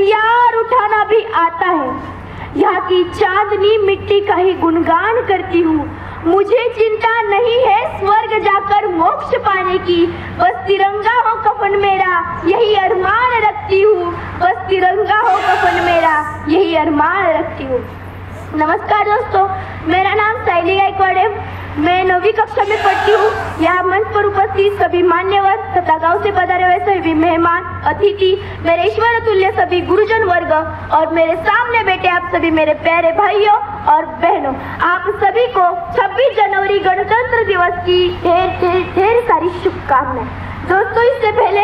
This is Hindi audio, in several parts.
हथियार उठाना भी आता है। यहाँ की चांदनी मिट्टी का ही गुणगान करती हूँ। मुझे चिंता नहीं है स्वर्ग जाकर मोक्ष पाने की, बस तिरंगा हो कफन मेरा यही अरमान रखती हूँ। बस तिरंगा हो कफन मेरा यही अरमान रखती हूँ। नमस्कार दोस्तों, मेरा नाम साइली गायकवाड़ है। मैं 9वीं कक्षा में पढ़ती हूँ। यहाँ मंच पर उपस्थित सभी मान्यवर तथा गांव से पधारे हुए सभी मेहमान, अतिथि, मेरे ईश्वर तुल्य सभी गुरुजन वर्ग और मेरे सामने बैठे आप सभी मेरे प्यारे भाइयों और बहनों, आप सभी को 26 जनवरी गणतंत्र दिवस की ढेर सारी शुभकामनाएं। दोस्तों, इससे पहले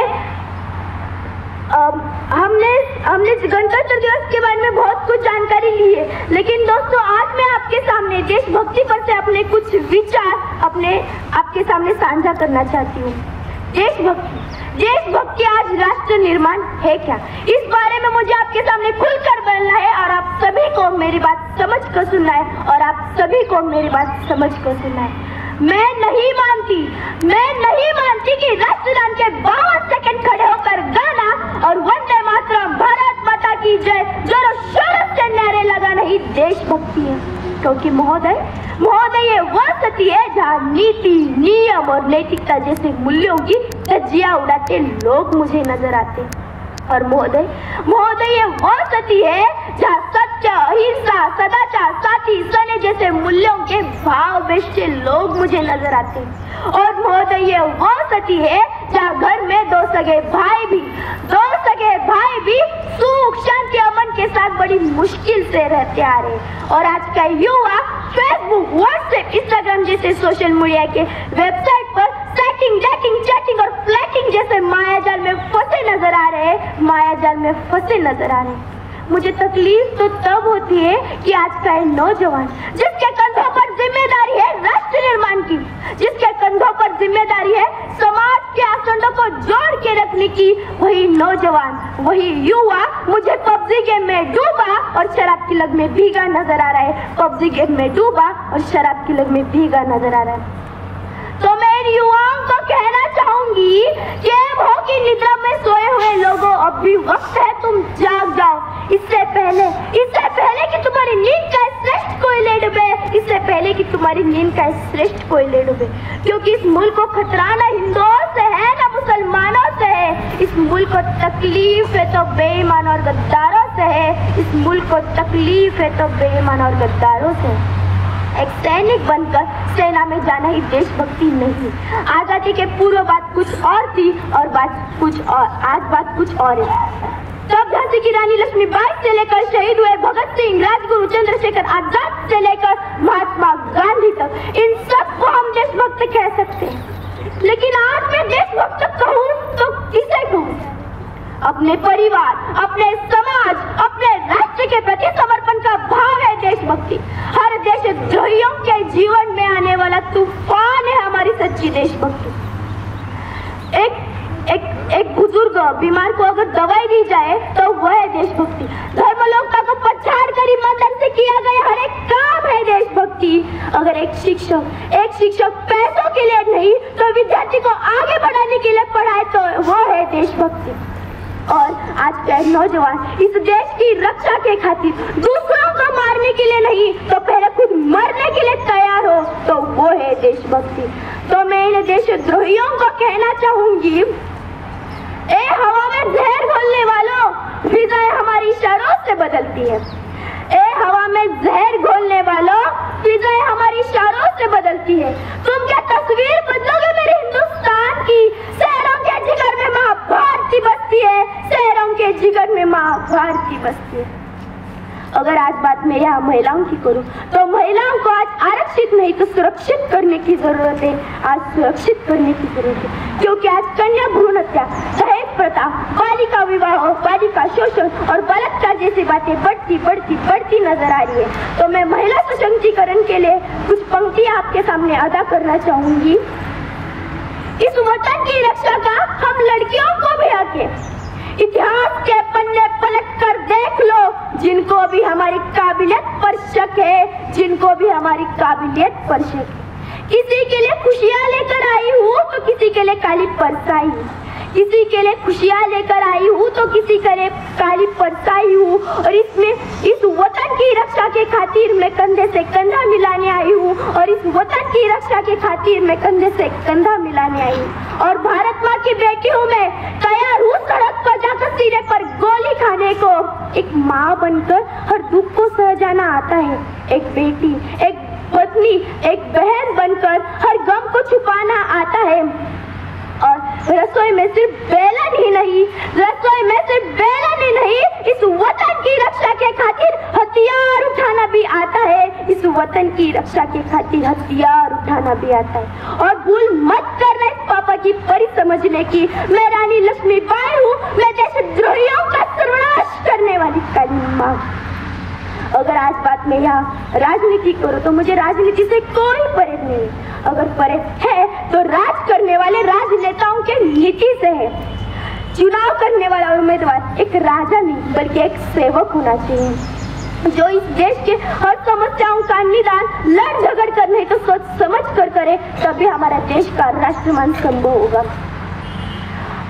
हमने गणतंत्र दिवस के बारे में बहुत कुछ जानकारी ली है, लेकिन दोस्तों आज मैं आपके सामने देशभक्ति पर से अपने कुछ विचार आपके सामने साझा करना चाहती हूँ। देशभक्ति आज राष्ट्र निर्माण है क्या, इस बारे में मुझे आपके सामने खुलकर बोलना है और आप सभी को मेरी बात समझ कर सुनना है और आप सभी को मेरी बात समझ कर सुनना है। मैं नहीं मानती कि राष्ट्रगान के 52 सेकंड खड़े होकर गाना और वंदे मातरम भारत माता की जय जोरों शोरों से नारे लगाना ही देशभक्ति है। क्योंकि महोदय ये वह सती है जहाँ नीति, नियम और नैतिकता जैसे मूल्यों की धज्जियां उड़ाते लोग मुझे नजर आते। और महोदय ये वह सती है जहाँ सत्य, अहिंसा, सदाचार, साथी, सने जैसे मूल्यों के भाव बेचते लोग मुझे नजर आते। और महोदय ये वह सती है जहाँ घर में दो सगे भाई भी सुख, शांति, अमन के साथ बड़ी मुश्किल से रहते आ रहे। और आज का युवा फेसबुक, व्हाट्सएप, इंस्टाग्राम जैसे सोशल मीडिया के वेबसाइट पर सेटिंग, डेटिंग, चैटिंग और फ्लर्टिंग जैसे मायाजाल में फंसे नजर आ रहे हैं। मुझे तकलीफ तो तब होती है कि आज का नौजवान जिसके कंधों पर जिम्मेदारी है राष्ट्र निर्माण की, जिसके कंधों पर जिम्मेदारी है समाज के आसंडों को जोड़ के रखने की, वही नौजवान, वही युवा मुझे पबजी गेम में डूबा और शराब की लत में भीगा नजर आ रहा है। पबजी गेम में डूबा और शराब की लत में भीगा नजर आ रहा है। तो मैं इन युवाओं को कहना चाहूंगी कि भोग की निद्रा में सोए हुए लोगों, अब भी वक्त है तुम जाग जाओ। इससे पहले कि तुम्हारी नींद का श्रेष्ठ कोई ले डूबे, क्योंकि इस मुल्क को खतरा ना हिंदुओं से है ना मुसलमानों से है। इस मुल्क को तकलीफ है तो बेईमान और गद्दारों से है। इस मुल्क को तकलीफ है तो बेईमान और गद्दारों से। एक सैनिक बनकर सेना में जाना ही देशभक्ति नहीं। आजादी के पूर्व बात कुछ और थी और आज बात कुछ और है। तब झांसी की रानी लक्ष्मीबाई से लेकर शहीद हुए भगत सिंह, राजगुरु, चंद्रशेखर आजाद से लेकर महात्मा गांधी तक, इन सबको हम देशभक्त कह सकते हैं। लेकिन आज मैं देशभक्त कहूँ तो किसे कहूँ? अपने परिवार, अपने समाज, अपने राष्ट्र के प्रति समर्पण का भाव है देशभक्ति। हर देशद्रोहियों के जीवन में आने वाला तूफान है हमारी सच्ची देशभक्ति। एक बुजुर्ग बीमार को अगर दवाई दी जाए तो वह है देशभक्ति। धर्मलोकता को पछाड़ कर ईमानदारी से किया गया हर एक काम है देशभक्ति। अगर एक शिक्षक पैसों के लिए नहीं तो विद्यार्थी को आगे बढ़ाने के लिए पढ़ाए तो वह है देशभक्ति। और आज के नौजवान इस देश की रक्षा के खातिर दूसरों को मारने के लिए नहीं तो पहले खुद मरने के लिए तैयार हो तो वो है देशभक्ति। तो मैं इन देशद्रोहियों को कहना चाहूंगी, ए हवा में जहर घोलने वालों, फिजाएं हमारी इशारों से बदलती है। ए हवा में जहर घोलने वालों, फिजाएं हमारी इशारों से बदलती है। तुम क्या तस्वीर बदलोगे मेरे हिंदुस्तान की? शहरों के जिगर में माँ भारती बसती है, शहरों के जिगर में माँ भारती बसती है। अगर आज बात मैं यहाँ महिलाओं की करूँ तो महिलाओं को आज आरक्षित नहीं तो सुरक्षित करने की जरूरत है। आज सुरक्षित करने की जरूरत है, क्योंकि आज कन्या भ्रूण हत्या, दहेज प्रथा, बालिका विवाह, बालिका शोषण और बलात्कार जैसी बातें बढ़ती नजर आ रही है। तो मैं महिला सशक्तिकरण के लिए कुछ पंक्तियां आपके सामने अदा करना चाहूंगी। इस वतन की रक्षा का हम लड़कियों को भी हक है। इतिहास के पन्ने पलट कर देख लो, जिनको भी हमारी काबिलियत पर शक है, जिनको भी हमारी काबिलियत पर शक है। किसी के लिए खुशियां लेकर आई हूँ तो किसी के लिए काली परछाई, किसी के लिए खुशियाँ लेकर आई हूँ तो किसी के लिए काली परछाई हूँ, और इस वतन की रक्षा के खातिर मैं कंधे से कंधा मिलाने आई हूँ, और इस वतन की रक्षा के खातिर मैं कंधे से कंधा मिलाने आई हूँ। और भारत माँ की बेटी हूँ मैं, तैयार हूँ सड़क पर जाकर सीने पर गोली खाने को। एक माँ बनकर हर दुख को सह जाना आता है, एक बेटी, एक पत्नी, एक बहन बनकर हर गम को छुपाना आता है। और रसोई में सिर्फ बेलन ही नहीं, रसोई में सिर्फ बेलन ही नहीं, इस वतन की रक्षा के खातिर हथियार उठाना भी आता है, इस वतन की रक्षा के खातिर हथियार उठाना भी आता है। और भूल मत करना इस पापा की परी समझने की, मैं रानी लक्ष्मीबाई हूँ, मैं देशद्रोहियों का सर्वनाश करने वाली काली माँ। अगर आज बात में यहाँ राजनीति करो तो मुझे राजनीति से कोई परहेज नहीं, अगर परहेज है तो राज करने वाले राजनेताओं के नीति से है। चुनाव करने वाला उम्मीदवार एक राजा नहीं बल्कि एक सेवक होना चाहिए, जो इस देश के हर समस्याओं का निदान लड़ झगड़ कर नहीं तो सोच समझ कर करे, तभी हमारा देश का राष्ट्रमान संभव होगा।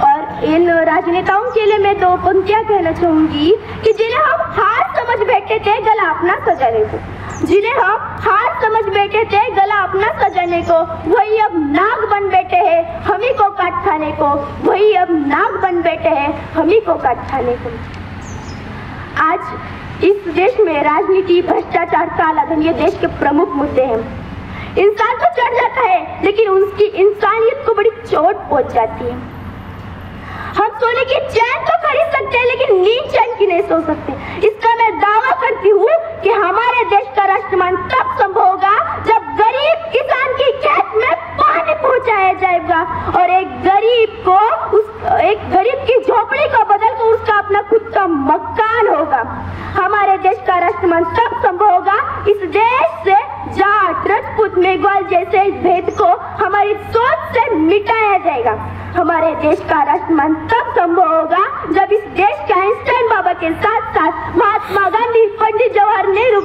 और इन राजनेताओं के लिए मैं 2 पंक्तियां कहना चाहूंगी कि जिन्हें हम हार समझ बैठे थे गला अपना सजाने को, जिन्हें हम हार समझ बैठे थे गला अपना सजाने को, वही अब नाग बन बैठे हैं हम ही को काट खाने को, वही अब नाग बन बैठे हैं हम ही को काट खाने को। आज इस देश में राजनीति, भ्रष्टाचार, काला धन ये देश के प्रमुख मुद्दे हैं। इंसान तो चढ़ जाता है लेकिन उसकी इंसानियत को बड़ी चोट पहुंच जाती है। हम सोने की चैन तो खरीद सकते हैं लेकिन नींद चैन की नहीं सो सकते। इसका मैं दावा करती हूँ कि हमारे देश का राष्ट्रमान तब संभव होगा जब गरीब किसान की खेत में पानी पहुंचाया जाएगा और एक गरीब की झोपड़ी को बदल कर उसका अपना खुद का मकान होगा। हमारे देश का राष्ट्रमान तब संभव होगा इस देश से जाट, राजपूत, मेघवाल जैसे भेद को हमारी सोच से मिटाया जाएगा। हमारे देश का राष्ट्रमान तब संभव होगा जब इस देश के आइंस्टाइन बाबा के साथ साथ महात्मा गांधी, पंडित जवाहर नेहरू,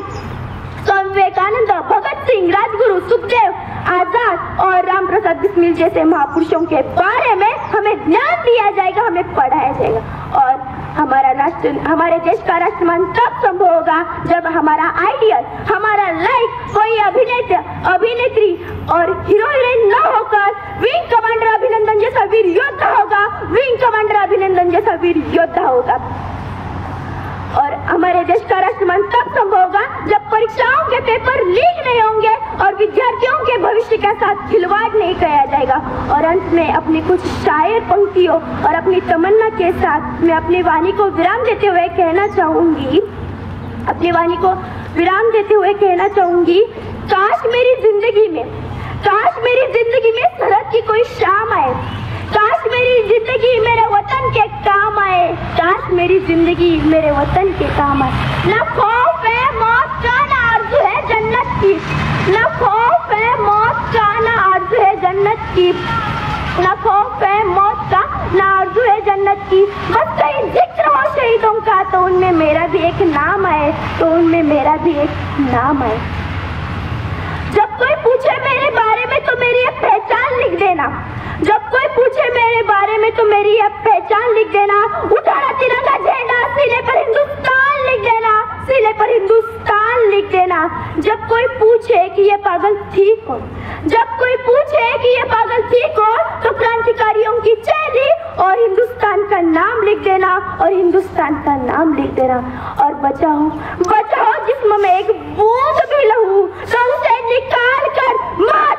स्वामी विवेकानंद, भगत सिंह, राजगुरु, सुखदेव, आजाद और राम प्रसाद बिस्मिल जैसे महापुरुषों के बारे में हमें ज्ञान दिया जाएगा, हमें पढ़ाया जाएगा। और हमारे देश का राष्ट्रमान तब संभव होगा जब हमारा आइडियल, हमारा लाइक कोई अभिनेता, अभिनेत्री और हीरो हीरोइन न होकर विंग कमांडर अभिनंदन जैसा वीर योद्धा होगा, विंग कमांडर अभिनंदन जैसा वीर योद्धा होगा। और हमारे देश का राष्ट्रमान तब संभव होगा जब परीक्षाओं के पेपर लीक नहीं होंगे और विद्यार्थियों के भविष्य के साथ खिलवाड़ नहीं किया जाएगा। और अंत में अपनी कुछ शायर पंक्तियों और अपनी तमन्ना के साथ मैं अपनी वाणी को विराम देते हुए कहना चाहूंगी, काश मेरी जिंदगी में सरहद की कोई शाम आए, काश मेरी जिंदगी मेरे वतन के काम आए, काश मेरी जिंदगी मेरे वतन के काम आए। न खौफ है मौत का, न आरज़ू है जन्नत की, न खौफ है मौत का, न आरज़ू है जन्नत की, न खौफ है मौत का, न आरज़ू है जन्नत की। बस कहीं जिक्र हो शहीदों का तो उनमें मेरा भी एक नाम आए, तो उनमें मेरा भी एक नाम आए। जब कोई पूछे मेरे बारे में तो मेरी एक पहचान लिख देना, जब कोई पूछे मेरे बारे में तो मेरी यह पहचान लिख देना। उठाना तिरंगा झंडा, सीने पर हिंदुस्तान लिख देना, सीने पर हिंदुस्तान लिख देना। जब कोई पूछे कि ये पागल थी कौन, जब कोई पूछे कि ये पागल थी कौन, तो क्रांतिकारियों की चेली और हिंदुस्तान का नाम लिख देना, और हिंदुस्तान का नाम लिख देना। और बचाओ जिस्म में एक बूंद भी लहू तो उसे निकाल कर मार